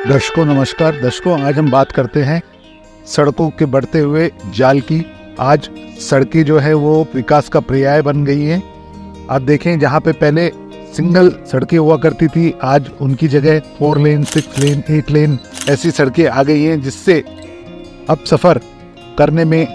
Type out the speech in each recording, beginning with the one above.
दर्शकों नमस्कार। दर्शकों, आज हम बात करते हैं सड़कों के बढ़ते हुए जाल की। आज सड़कें जो है वो विकास का पर्याय बन गई हैं। आप देखें, जहाँ पे पहले सिंगल सड़कें हुआ करती थी, आज उनकी जगह 4 लेन, 6 लेन, 8 लेन ऐसी सड़कें आ गई हैं, जिससे अब सफ़र करने में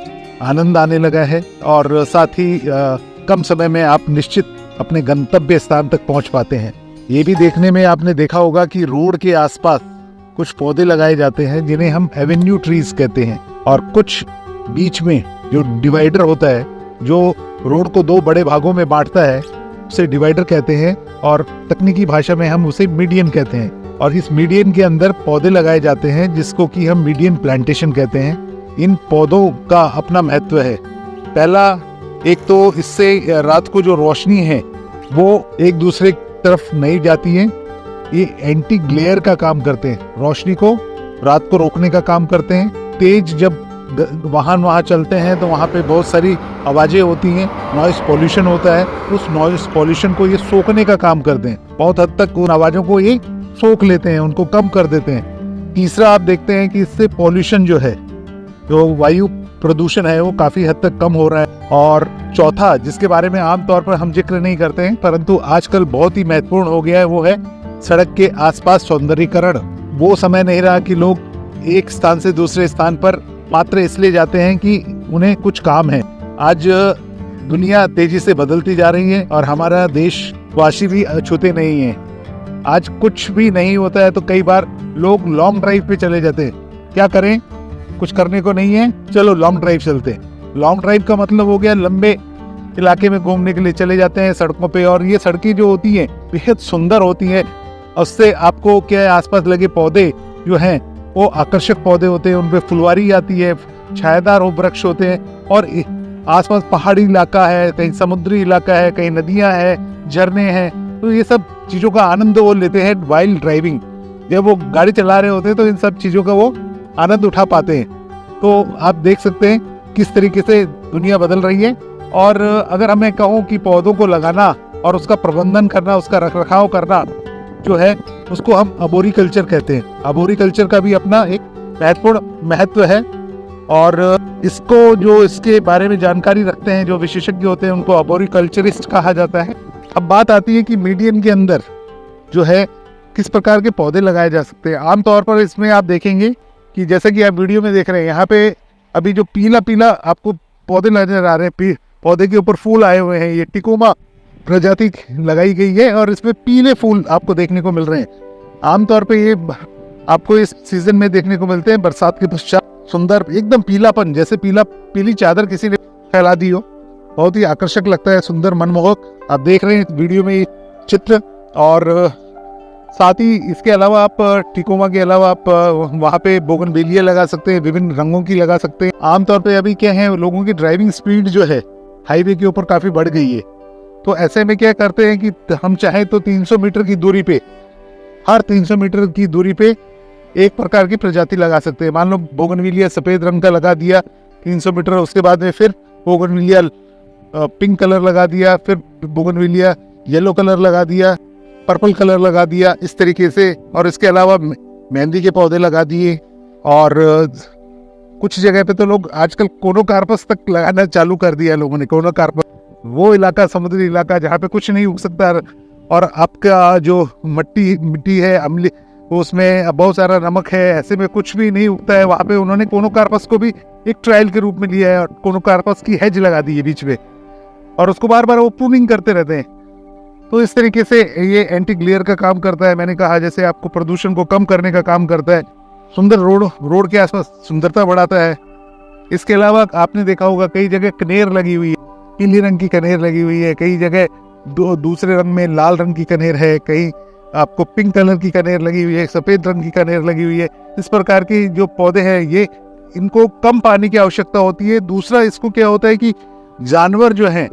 आनंद आने लगा है और साथ ही कम समय में आप निश्चित अपने गंतव्य स्थान तक पहुँच पाते हैं। ये भी देखने में आपने देखा होगा कि रोड के आसपास कुछ पौधे लगाए जाते हैं जिन्हें हम एवेन्यू ट्रीज कहते हैं, और कुछ बीच में जो डिवाइडर होता है, जो रोड को 2 बड़े भागों में बांटता है, उसे डिवाइडर कहते हैं और तकनीकी भाषा में हम उसे मीडियन कहते हैं। और इस मीडियन के अंदर पौधे लगाए जाते हैं जिसको कि हम मीडियन प्लांटेशन कहते हैं। इन पौधों का अपना महत्व है। पहला, एक तो इससे रात को जो रोशनी है वो एक दूसरे तरफ नहीं जाती है। ये एंटी ग्लेयर का काम करते हैं, रोशनी को रात को रोकने का काम करते हैं। तेज जब वाहन वहाँ चलते हैं तो वहाँ पे बहुत सारी आवाज़ें होती हैं, नॉइस पॉल्यूशन होता है। उस नॉइस पॉल्यूशन को ये सोखने का काम करते हैं। बहुत हद तक उन आवाज़ों को ये सोख लेते हैं, उनको कम कर देते हैं। तीसरा, आप देखते हैं कि इससे पॉल्यूशन जो है, जो वायु प्रदूषण है, वो काफ़ी हद तक कम हो रहा है। और चौथा, जिसके बारे में आमतौर पर हम जिक्र नहीं करते हैं परंतु आजकल बहुत ही महत्वपूर्ण हो गया है, वो है सड़क के आसपास सौंदर्यीकरण। वो समय नहीं रहा कि लोग एक स्थान से दूसरे स्थान पर मात्र इसलिए जाते हैं कि उन्हें कुछ काम है। आज दुनिया तेजी से बदलती जा रही है और हमारा देशवासी भी अछूते नहीं है। आज कुछ भी नहीं होता है तो कई बार लोग लॉन्ग ड्राइव पे चले जाते हैं। क्या करें, कुछ करने को नहीं है, चलो लॉन्ग ड्राइव चलते हैं। लॉन्ग ड्राइव का मतलब हो गया लंबे इलाके में घूमने के लिए चले जाते हैं सड़कों पे। और ये सड़कें जो होती हैं बेहद सुंदर होती हैं। उससे आपको क्या है, आसपास लगे पौधे जो हैं वो आकर्षक पौधे होते हैं, उन पे फुलवारी आती है, छायादार वृक्ष होते हैं। और आसपास पहाड़ी इलाका है, कहीं समुद्री इलाका है, कहीं नदियां हैं, झरने हैं। तो ये सब चीज़ों का आनंद वो लेते हैं वाइल ड्राइविंग। जब वो गाड़ी चला रहे होते हैं तो इन सब चीज़ों का वो आनंद उठा पाते हैं। तो आप देख सकते हैं किस तरीके से दुनिया बदल रही है। और अगर हमें कहूँ कि पौधों को लगाना और उसका प्रबंधन करना, उसका रखरखाव करना जो है, उसको हम अबोरिकल्चर कहते हैं। अबोरिकल्चर का भी अपना एक महत्वपूर्ण महत्व है। और इसको जो इसके बारे में जानकारी रखते हैं, जो विशेषज्ञ होते हैं, उनको अबोरिकल्चरिस्ट कहा जाता है। अब बात आती है कि मीडियन के अंदर जो है किस प्रकार के पौधे लगाए जा सकते हैं। आमतौर पर इसमें आप देखेंगे कि जैसा कि आप वीडियो में देख रहे हैं, यहाँ पे अभी जो पीला पीला आपको पौधे नजर आ रहे हैं, पौधे के ऊपर फूल आए हुए हैं, ये टिकोमा प्रजाति लगाई गई है और इसमें पीले फूल आपको देखने को मिल रहे हैं। आमतौर पे ये आपको इस सीजन में देखने को मिलते हैं, बरसात के पश्चात। सुंदर एकदम पीलापन, जैसे पीली चादर किसी ने फैला दी हो। बहुत ही आकर्षक लगता है, सुंदर, मनमोहक। आप देख रहे हैं वीडियो में ये चित्र। और साथ ही इसके अलावा आप टिकोमा के अलावा आप वहाँ पे बोगनविलिया लगा सकते हैं, विभिन्न रंगों की लगा सकते हैं। आमतौर पे अभी क्या है, लोगों की ड्राइविंग स्पीड जो है हाईवे के ऊपर काफ़ी बढ़ गई है। तो ऐसे में क्या करते हैं कि हम चाहे तो 300 मीटर की दूरी पे, हर 300 मीटर की दूरी पे एक प्रकार की प्रजाति लगा सकते हैं। मान लो बोगनविलिया सफ़ेद रंग का लगा दिया 300 मीटर, उसके बाद में फिर बोगनविलिया पिंक कलर लगा दिया, फिर बोगनविलिया येलो कलर लगा दिया, पर्पल कलर लगा दिया, इस तरीके से। और इसके अलावा मेहंदी के पौधे लगा दिए। और कुछ जगह पे तो लोग आजकल कोनोकार्पस तक लगाना चालू कर दिया है लोगों ने। कोनोकार्पस वो इलाका, समुद्री इलाका, जहाँ पे कुछ नहीं उग सकता और आपका जो मिट्टी है अम्ली, उसमें बहुत सारा नमक है, ऐसे में कुछ भी नहीं उगता है। वहाँ पे उन्होंने कोनोकार्पस को भी एक ट्रायल के रूप में लिया है और कोनोकार्पस की हेज लगा दी है बीच में, और उसको बार बार वो प्रूनिंग करते रहते हैं। तो इस तरीके से ये एंटी ग्लेयर का काम करता है। मैंने कहा जैसे आपको प्रदूषण को कम करने का काम करता है, सुंदर रोड के आसपास सुंदरता बढ़ाता है। इसके अलावा आपने देखा होगा कई जगह कनेर लगी हुई है, पीले रंग की कनेर लगी हुई है, कई जगह दूसरे रंग में लाल रंग की कनेर है, कहीं आपको पिंक कलर की कनेर लगी हुई है, सफ़ेद रंग की कनेर लगी हुई है। इस प्रकार के जो पौधे हैं, ये इनको कम पानी की आवश्यकता होती है। दूसरा, इसको क्या होता है कि जानवर जो हैं,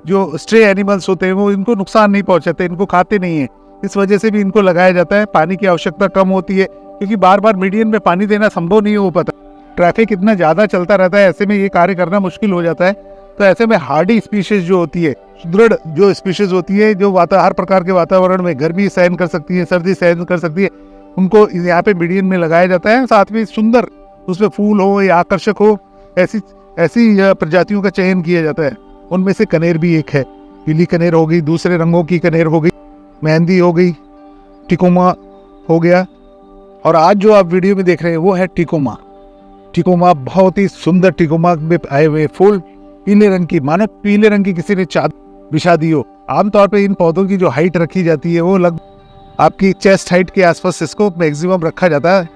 जो स्ट्रे एनिमल्स होते हैं, वो इनको नुकसान नहीं पहुंचाते, इनको खाते नहीं है। इस वजह से भी इनको लगाया जाता है। पानी की आवश्यकता कम होती है क्योंकि बार बार मीडियन में पानी देना संभव नहीं हो पाता। ट्रैफिक इतना ज़्यादा चलता रहता है, ऐसे में ये कार्य करना मुश्किल हो जाता है। तो ऐसे में हार्डी स्पीशीज जो होती है, सुदृढ़ जो स्पीशीज होती है, जो हर प्रकार के वातावरण में गर्मी सहन कर सकती है, सर्दी सहन कर सकती है, उनको यहाँ पे मीडियन में लगाया जाता है। साथ में सुंदर उसमें फूल हो या आकर्षक हो, ऐसी ऐसी प्रजातियों का चयन किया जाता है। उनमें से कनेर भी एक है। पीली कनेर हो गई, दूसरे रंगों की कनेर हो गई, मेहंदी हो गई, टिकोमा हो गया, और आज जो आप वीडियो में देख रहे हैं वो है टिकोमा। टिकोमा बहुत ही सुंदर, टिकोमा में आए हुए फूल पीले रंग की, मानो पीले रंग की किसी ने चादर बिछा दी हो। आमतौर पे इन पौधों की जो हाइट रखी जाती है वो लगभग आपकी चेस्ट हाइट के आसपास इसको मैक्सिमम रखा जाता है।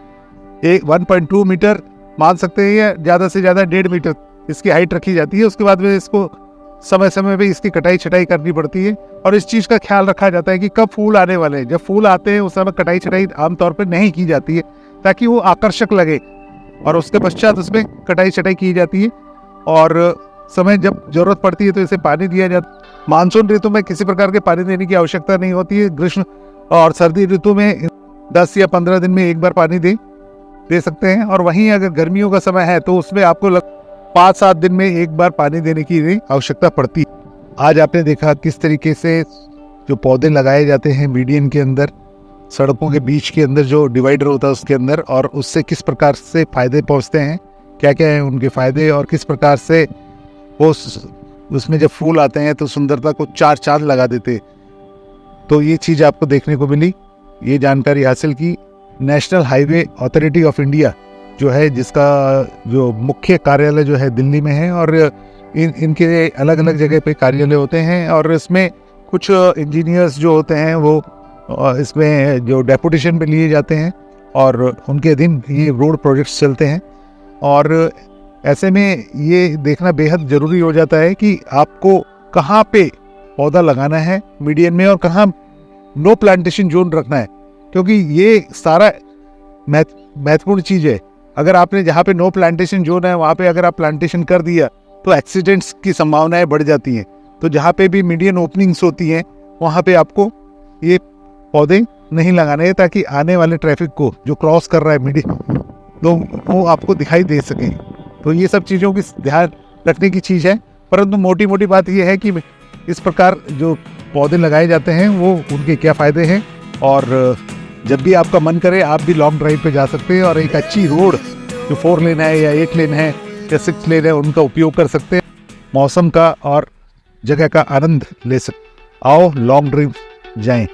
1.2 मीटर मान सकते हैं, या ज़्यादा से ज़्यादा 1.5 मीटर इसकी हाइट रखी जाती है। उसके बाद में इसको समय समय पे इसकी कटाई छटाई करनी पड़ती है, और इस चीज़ का ख्याल रखा जाता है कि कब फूल आने वाले हैं। जब फूल आते हैं उस समय कटाई छटाई आमतौर पर नहीं की जाती है, ताकि वो आकर्षक लगे, और उसके पश्चात उसमें कटाई छटाई की जाती है। और समय जब जरूरत पड़ती है तो इसे पानी दिया जाता है। मानसून ऋतु में किसी प्रकार के पानी देने की आवश्यकता नहीं होती है। ग्रीष्म और सर्दी ऋतु में 10 या 15 दिन में एक बार पानी दे सकते हैं। और वहीं अगर गर्मियों का समय है तो उसमें आपको 5-7 दिन में एक बार पानी देने की आवश्यकता पड़ती है। आज आपने देखा किस तरीके से जो पौधे लगाए जाते हैं मीडियन के अंदर, सड़कों के बीच के अंदर जो डिवाइडर होता है उसके अंदर, और उससे किस प्रकार से फ़ायदे पहुंचते हैं, क्या क्या हैं उनके फ़ायदे, और किस प्रकार से वो उसमें जब फूल आते हैं तो सुंदरता को 4 चांद लगा देते। तो ये चीज़ आपको देखने को मिली, ये जानकारी हासिल की। National highway authority of India जो है, जिसका जो मुख्य कार्यालय जो है दिल्ली में है, और इनके अलग अलग जगह पे कार्यालय होते हैं, और इसमें कुछ इंजीनियर्स जो होते हैं वो इसमें जो डेपुटेशन पे लिए जाते हैं, और उनके अधीन ये रोड प्रोजेक्ट्स चलते हैं। और ऐसे में ये देखना बेहद ज़रूरी हो जाता है कि आपको कहाँ पे पौधा लगाना है मीडियन में, और कहाँ नो प्लांटेशन जोन रखना है, क्योंकि ये सारा महत्वपूर्ण चीज़ है। अगर आपने जहाँ पे नो प्लांटेशन जोन है वहाँ पे अगर आप प्लांटेशन कर दिया तो एक्सीडेंट्स की संभावनाएं बढ़ जाती हैं। तो जहाँ पे भी मीडियन ओपनिंग्स होती हैं वहाँ पे आपको ये पौधे नहीं लगाने हैं, ताकि आने वाले ट्रैफिक को जो क्रॉस कर रहा है मीडियन, तो वो आपको दिखाई दे सकें। तो ये सब चीज़ों की ध्यान रखने की चीज़ है। परंतु मोटी मोटी बात ये है कि इस प्रकार जो पौधे लगाए जाते हैं वो उनके क्या फ़ायदे हैं, और जब भी आपका मन करे आप भी लॉन्ग ड्राइव पे जा सकते हैं, और एक अच्छी रोड जो 4 लेन है या 8 लेन है या 6 लेन है उनका उपयोग कर सकते हैं। मौसम का और जगह का आनंद ले सकते। आओ लॉन्ग ड्राइव जाएं।